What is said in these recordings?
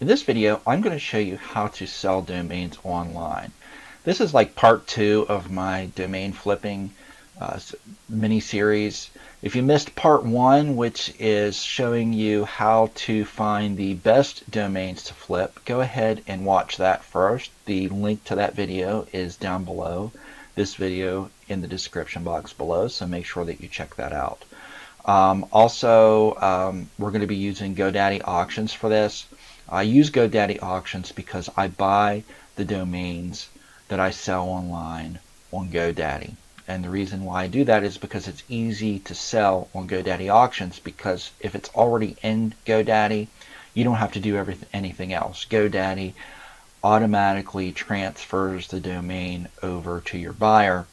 In this video, I'm going to show you how to sell domains online. This is like part 2 of my domain flipping mini-series. If you missed part 1, which is showing you how to find the best domains to flip, go ahead and watch that first. The link to that video is down below this video in the description box below, so make sure that you check that out. We're going to be using GoDaddy auctions for this. I use GoDaddy auctions because I buy the domains that I sell online on GoDaddy. And the reason why I do that is because it's easy to sell on GoDaddy auctions, because if it's already in GoDaddy, you don't have to do anything else. GoDaddy automatically transfers the domain over to your buyer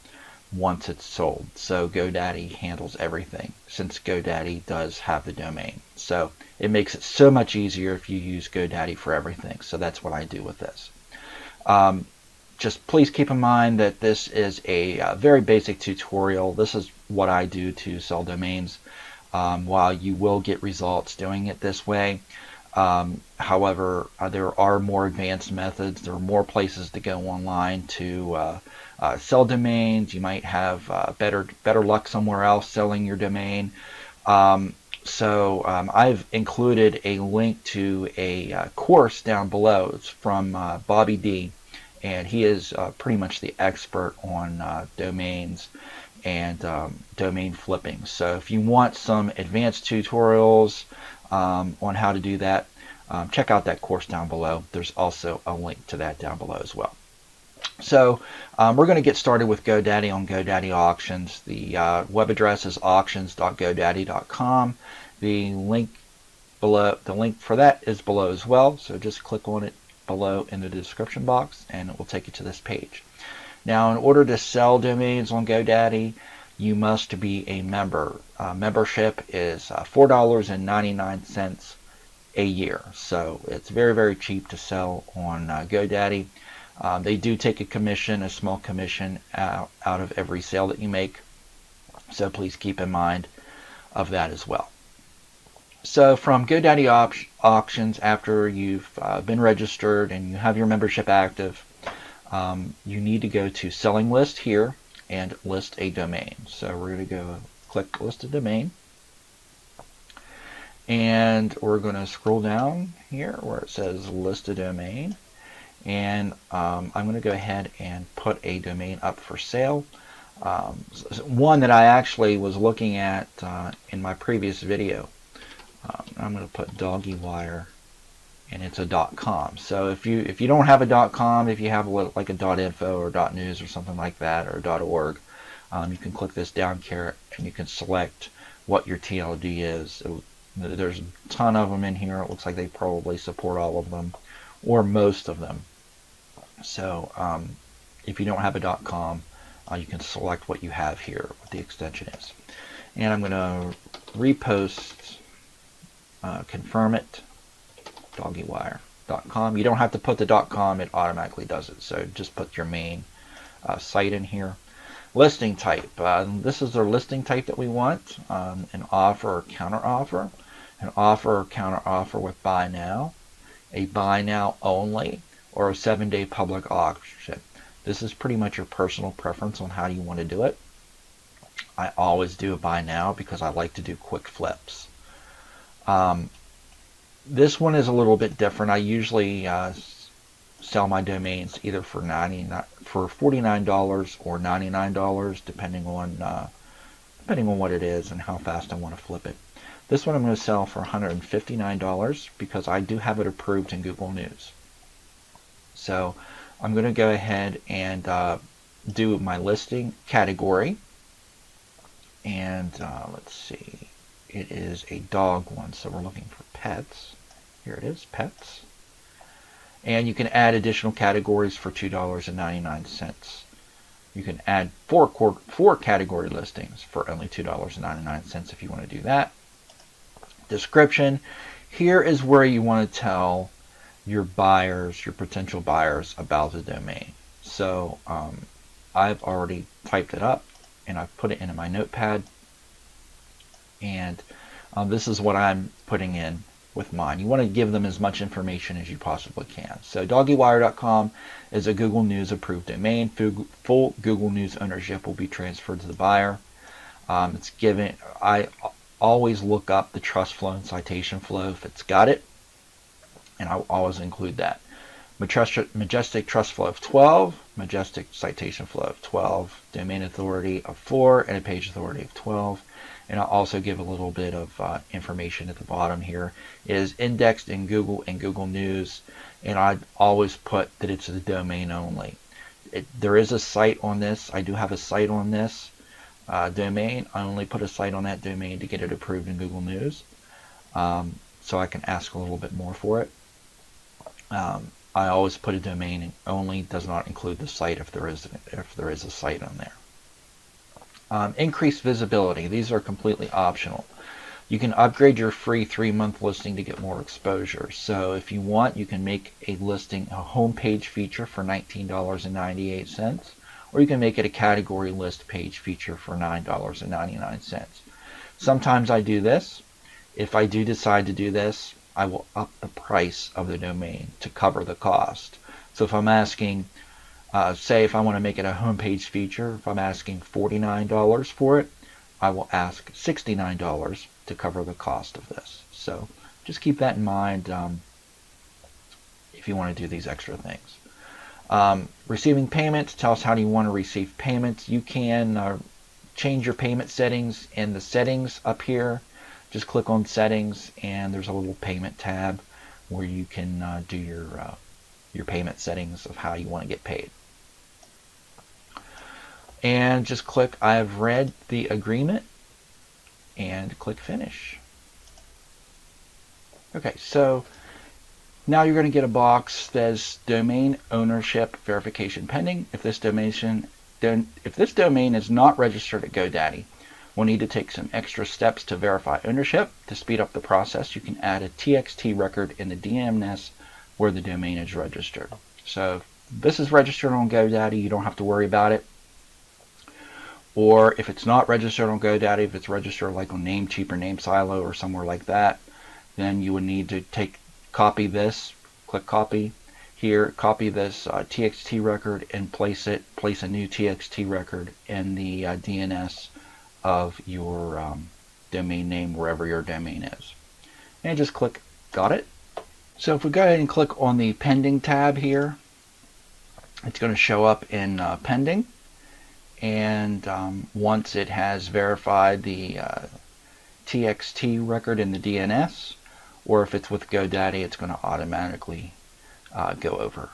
once it's sold. So GoDaddy handles everything, since GoDaddy does have the domain. So it makes it so much easier if you use GoDaddy for everything. So that's what I do with this. Just please keep in mind that this is a very basic tutorial. This is what I do to sell domains. While you will get results doing it this way, however, there are more advanced methods. There are more places to go online to sell domains. You might have better luck somewhere else selling your domain. I've included a link to a course down below. It's from Bobby D, and he is pretty much the expert on domains and domain flipping. So if you want some advanced tutorials on how to do that, check out that course down below. There's also a link to that down below as well. So we're going to get started with GoDaddy on GoDaddy auctions. The web address is auctions.godaddy.com. The link for that is below as well. So just click on it below in the description box, and it will take you to this page. Now, in order to sell domains on GoDaddy, you must be a member. Membership is $4.99 a year. So it's very, very cheap to sell on GoDaddy. They do take a commission, a small commission out of every sale that you make. So please keep in mind of that as well. So from GoDaddy auctions, after you've been registered and you have your membership active, you need to go to Selling List here and list a domain. So we're going to go click List a Domain. And we're going to scroll down here where it says List a Domain. And I'm going to go ahead and put a domain up for sale. One that I actually was looking at in my previous video. I'm going to put DoggyWire, and it's a .com. So if you don't have a .com, if you have like a .info or .news or something like that, or .org, you can click this down here and you can select what your TLD is. There's a ton of them in here. It looks like they probably support all of them or most of them. So if you don't have a .com, you can select what you have here, what the extension is. And I'm going to repost, confirm it, doggywire.com. You don't have to put the .com, it automatically does it. So just put your main site in here. Listing type. This is our listing type that we want. An offer or counter offer. An offer or counter offer with buy now. A buy now only, or a 7-day public auction. This is pretty much your personal preference on how you want to do it. I always do a buy now because I like to do quick flips. This one is a little bit different. I usually sell my domains either for $49 or $99, depending on what it is and how fast I want to flip it. This one I'm going to sell for $159 because I do have it approved in Google News. So I'm going to go ahead and do my listing category. And let's see, it is a dog one, so we're looking for pets. Here it is, pets. And you can add additional categories for $2.99. You can add four category listings for only $2.99 if you want to do that. Description. Here is where you want to tell your buyers, your potential buyers, about the domain. So I've already typed it up and I've put it into my notepad, and this is what I'm putting in with mine. You want to give them as much information as you possibly can. So doggywire.com is a Google News approved domain. Full Google News ownership will be transferred to the buyer. It's given. I always look up the trust flow and citation flow if it's got it, and I'll always include that. Majestic trust flow of 12, majestic citation flow of 12, domain authority of 4, and a page authority of 12. And I'll also give a little bit of information at the bottom here. It is indexed in Google and Google News, and I'd always put that it's a domain only. There is a site on this. I do have a site on this domain. I only put a site on that domain to get it approved in Google News, so I can ask a little bit more for it. I always put a domain only, does not include the site if there is a site on there. Increased visibility. These are completely optional. You can upgrade your free 3-month listing to get more exposure. So if you want, you can make a listing a homepage feature for $19.98, or you can make it a category list page feature for $9.99. Sometimes I do this. If I do decide to do this, I will up the price of the domain to cover the cost. So if I'm asking, say if I want to make it a homepage feature, if I'm asking $49 for it, I will ask $69 to cover the cost of this. So just keep that in mind if you want to do these extra things. Receiving payments, tell us how do you want to receive payments. You can change your payment settings in the settings up here. Just click on settings, and there's a little payment tab where you can do your payment settings of how you want to get paid. And just click I've read the agreement and click finish. Okay, so now you're going to get a box that says domain ownership verification pending. If this domain is not registered at GoDaddy, we'll need to take some extra steps to verify ownership. To speed up the process, you can add a TXT record in the DNS where the domain is registered. So if this is registered on GoDaddy, you don't have to worry about it. Or if it's not registered on GoDaddy, if it's registered like on Namecheap or NameSilo or somewhere like that, then you would need to copy this, click copy here, copy this TXT record and place a new TXT record in the DNS of your domain name wherever your domain is, and just click got it. So if we go ahead and click on the pending tab here, it's going to show up in pending, and once it has verified the TXT record in the DNS, or if it's with GoDaddy, it's going to automatically go over,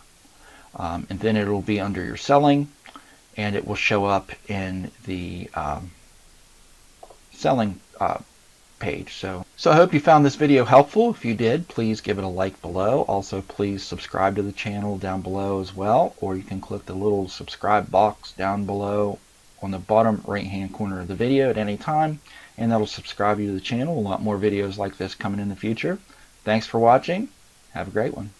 and then it'll be under your selling, and it will show up in the selling page. So I hope you found this video helpful. If you did, please give it a like below. Also, please subscribe to the channel down below as well, or you can click the little subscribe box down below on the bottom right hand corner of the video at any time, and that'll subscribe you to the channel. A lot more videos like this coming in the future. Thanks for watching. Have a great one.